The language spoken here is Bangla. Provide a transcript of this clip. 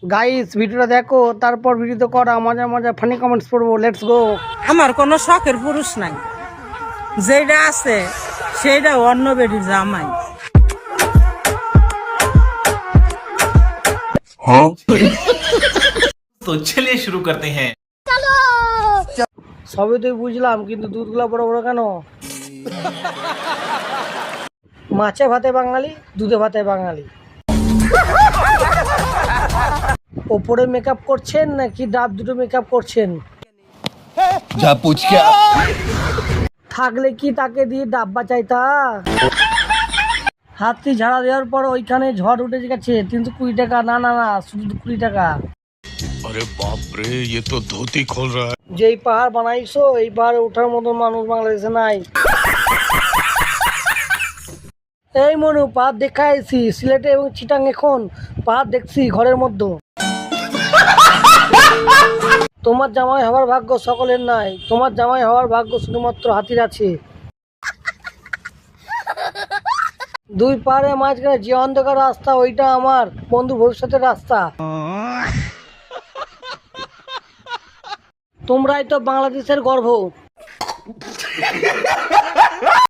গাইস ভিডিওটা দেখো, তারপর ভিডিওতে করা মজা মজা ফানি কমেন্টস পড়বো। Let's go. আমার কোনো শখের পুরুষ নাই, যেটা আছে সেটা অন্য বেটির জামাই। तो चलिए शुरू करते हैं। সবই তুই বুঝলাম, কিন্তু দুধগুলা বড় বড় কেন? মাছে ভাতে বাঙালি, দুধে ভাতে বাঙালি। ওপরে মেকআপ করছেন নাকি ডাব দুটো মেকআপ করছেন? যা पूछ क्या থাকলে কি তাকে দিয়ে ডাব্বা চাইতা? হাতটি ঝাড়া দেওয়ার পর ওইখানে ঝড় উঠে গেছে 320 টাকা। না না না, শুধু 20 টাকা। अरे बाप रे ये तो धोती खोल रहा है। যেই পাহাড় বানাইছো এই পাহাড়ে ওঠার মতো মানুষ বাংলাদেশে নাই। এই মনু, পাহাড় দেখাইছি সিলেটে এবং চিটাং, এখন পাহাড় দেখছি ঘরের মধ্যে। তোমার জামাই হওয়ার ভাগ্য সকলের নাই, তোমার জামাই হওয়ার ভাগ্য শুধুমাত্র হাতির আছে। দুই পাহাড়ের মাঝখানে যে অন্ধকার রাস্তা, ওইটা আমার বন্ধু ভবিষ্যতের রাস্তা। তোমরাই তো বাংলাদেশের গর্ব।